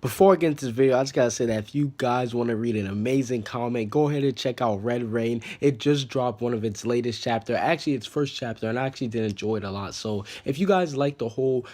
Before I get into this video, I just gotta say that if you guys want to read an amazing comic, go ahead and check out Red Rain. It just dropped one of its latest chapter, actually its first chapter, and I actually did enjoy it a lot. So if you guys like the whole,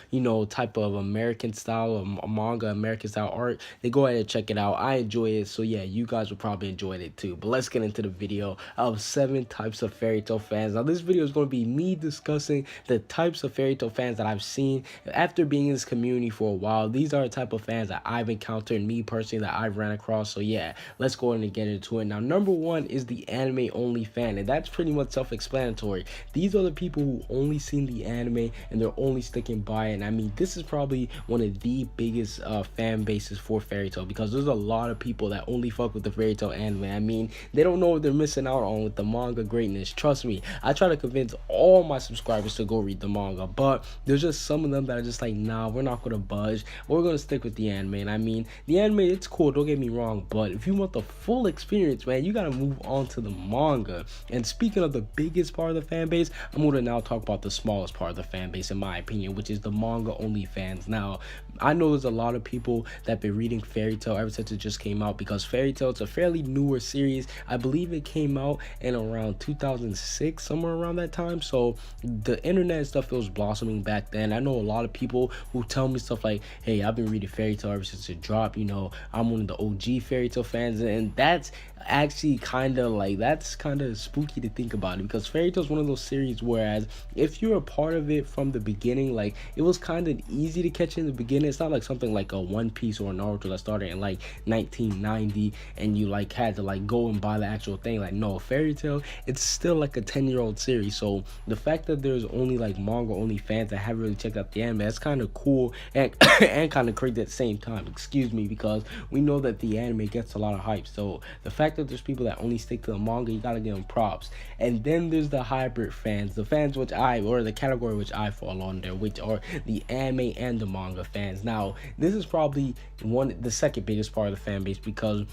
type of American style of manga, American style art, then go ahead and check it out. I enjoy it, so yeah, you guys will probably enjoy it too. But let's get into the video of 7 types of Fairy Tail fans. Now this video is going to be me discussing the types of Fairy Tail fans that I've seen after being in this community for a while. These are the type of fans that I've encountered, me personally, that I've ran across. So yeah, let's go ahead and get into it. Now, number one is the anime only fan, and that's pretty much self-explanatory. These are the people who only seen the anime and they're only sticking by it. And I mean, this is probably one of the biggest fan bases for Fairy Tail, because there's a lot of people that only fuck with the Fairy Tail anime. I mean, they don't know what they're missing out on with the manga greatness. Trust me, I try to convince all my subscribers to go read the manga, but there's just some of them that are just like, nah, we're not gonna budge, we're gonna stick with the anime. And I mean, the anime, it's cool, don't get me wrong, but if you want the full experience, man, you gotta move on to the manga. And speaking of the biggest part of the fan base, I'm gonna now talk about the smallest part of the fan base, in my opinion, which is the manga only fans. Now, I know there's a lot of people that have been reading Fairy Tail ever since it just came out, because Fairy Tail, it's a fairly newer series. I believe it came out in around 2006, somewhere around that time. So the internet stuff, it was blossoming back then. I know a lot of people who tell me stuff like, hey, I've been reading Fairy Tail ever since it dropped, I'm one of the OG Fairy Tail fans. And that's actually kind of spooky to think about it, because Fairy Tail is one of those series whereas if you're a part of it from the beginning, like, it was kind of easy to catch in the beginning. It's not like something like a One Piece or a Naruto that started in like 1990 and you like had to like go and buy the actual thing. Like, no, Fairy Tail, it's still like a 10-year-old series. So the fact that there's only like manga only fans that haven't really checked out the anime, that's kind of cool and and kind of crazy at the same time, excuse me, because we know that the anime gets a lot of hype. So the fact that there's people that only stick to the manga, you gotta give them props. And then there's the hybrid fans, the fans which or the category which I fall under, which are the anime and the manga fans. Now, this is probably the second biggest part of the fan base, because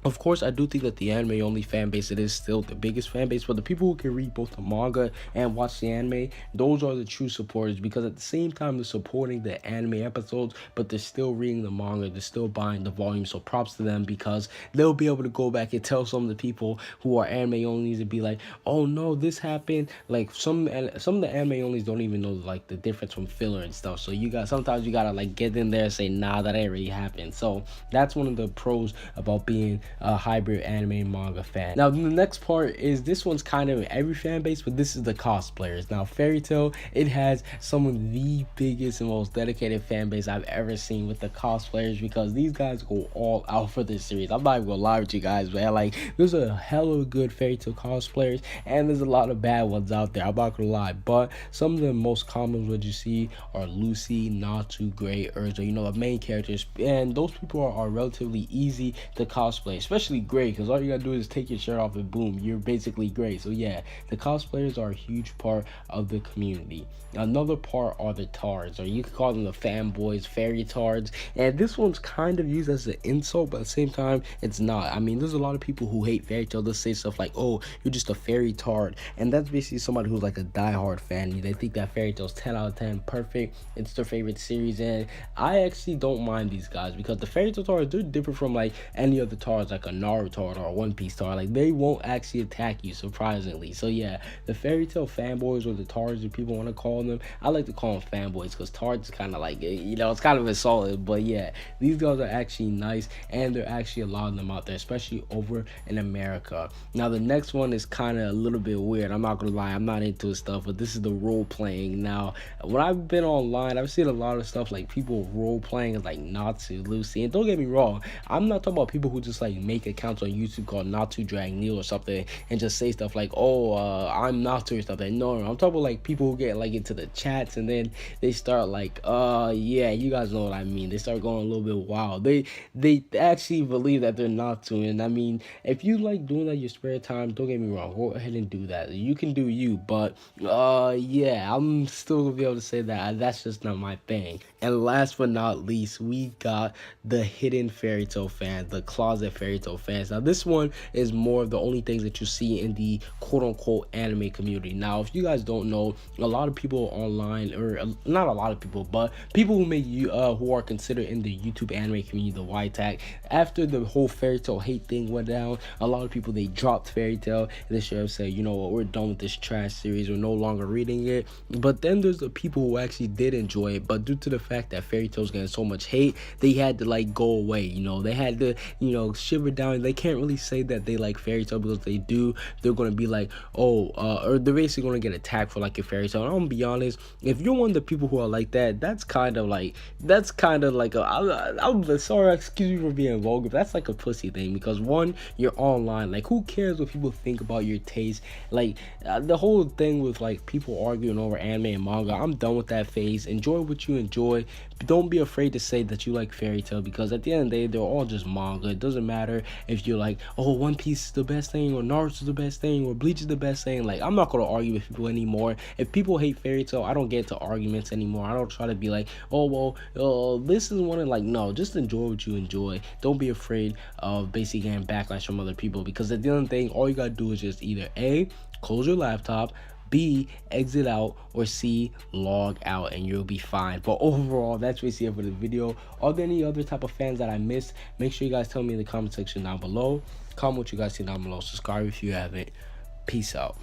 of course, I do think that the anime only fan base, it is still the biggest fan base, but the people who can read both the manga and watch the anime, those are the true supporters, because at the same time they're supporting the anime episodes, but they're still reading the manga, they're still buying the volume. So props to them, because they'll be able to go back and tell some of the people who are anime onlys to be like, oh no, this happened. Like some of the anime onlys don't even know like the difference from filler and stuff. So sometimes you gotta like get in there and say, nah, that ain't really happened. So that's one of the pros about being a hybrid anime and manga fan. Now the next part is, this one's kind of every fan base, but this is the cosplayers. Now Fairy Tail, it has some of the biggest and most dedicated fan base I've ever seen with the cosplayers, because these guys go all out for this series. I'm not even gonna lie with you guys, man. Like, there's a hell of good Fairy Tail cosplayers and there's a lot of bad ones out there, I'm not gonna lie, but some of the most common ones you see are Lucy, Natsu, Gray, Urza, the main characters, and those people are relatively easy to cosplay, especially Gray, because all you gotta do is take your shirt off and boom, you're basically Gray. So yeah, the cosplayers are a huge part of the community. Another part are the tards, or you could call them the fanboys, fairy tards, and this one's kind of used as an insult, but at the same time it's not. I mean, there's a lot of people who hate Fairy Tail. They'll say stuff like, oh, you're just a fairy tard, and that's basically somebody who's like a diehard fan. They think that Fairy Tail's 10 out of 10 perfect, it's their favorite series. And I actually don't mind these guys, because the Fairy Tail tards, they're different from like any other tards, like a Naruto or a One Piece tard. Like, they won't actually attack you, surprisingly. So yeah, the Fairy Tail fanboys, or the tards, if people want to call them, I like to call them fanboys, because tards is kind of like, it's kind of insulting. But yeah, these guys are actually nice, and there are actually a lot of them out there, especially over in America. Now the next one is kind of a little bit weird, I'm not gonna lie, I'm not into stuff, but this is the role playing. Now when I've been online, I've seen a lot of stuff like people role playing as like Natsu, Lucy, and don't get me wrong, I'm not talking about people who just like make accounts on YouTube called Natsu Drag Neil or something and just say stuff like, oh, I'm Natsu or something. No, I'm talking about like people who get like into the chats and then they start like, yeah, you guys know what I mean, they start going a little bit wild. They actually believe that they're Natsu. And I mean, if you like doing that in your spare time, don't get me wrong, go ahead and do that, you can do you. But yeah, I'm still gonna be able to say that that's just not my thing. And last but not least, we got the hidden Fairy Tail fans, the closet Fairy Fairy Tail fans. Now this one is more of the only things that you see in the quote-unquote anime community. Now if you guys don't know, a lot of people online, or not a lot of people, but people who make you who are considered in the YouTube anime community, the YTAC, after the whole Fairy Tail hate thing went down, a lot of people, they dropped Fairy Tail, and they should have said, you know what, we're done with this trash series, we're no longer reading it. But then there's the people who actually did enjoy it, but due to the fact that Fairy Tail's getting so much hate, they had to like go away, you know, they had to, you know, shiver down. They can't really say that they like Fairy Tail, because they do, they're gonna be like, oh, or they're basically gonna get attacked for like a Fairy Tail. And I'm gonna be honest, if you're one of the people who are like that, that's kind of like I'm sorry, excuse me for being vulgar, but that's like a pussy thing. Because one, you're online, like who cares what people think about your taste? Like the whole thing with like people arguing over anime and manga, I'm done with that phase. Enjoy what you enjoy. Don't be afraid to say that you like Fairy Tail, because at the end of the day, they're all just manga. It doesn't matter if you're like, oh, One Piece is the best thing, or Naruto is the best thing, or Bleach is the best thing. Like, I'm not gonna argue with people anymore. If people hate Fairy Tail, I don't get into arguments anymore. I don't try to be like, oh well, this is one of, like, no, just enjoy what you enjoy. Don't be afraid of basically getting backlash from other people, because at the end of the thing, all you gotta do is just either A, close your laptop, B, exit out, or C, log out, and you'll be fine. But overall, that's basically it for the video. Are there any other type of fans that I missed? Make sure you guys tell me in the comment section down below. Comment what you guys see down below. Subscribe if you haven't. Peace out.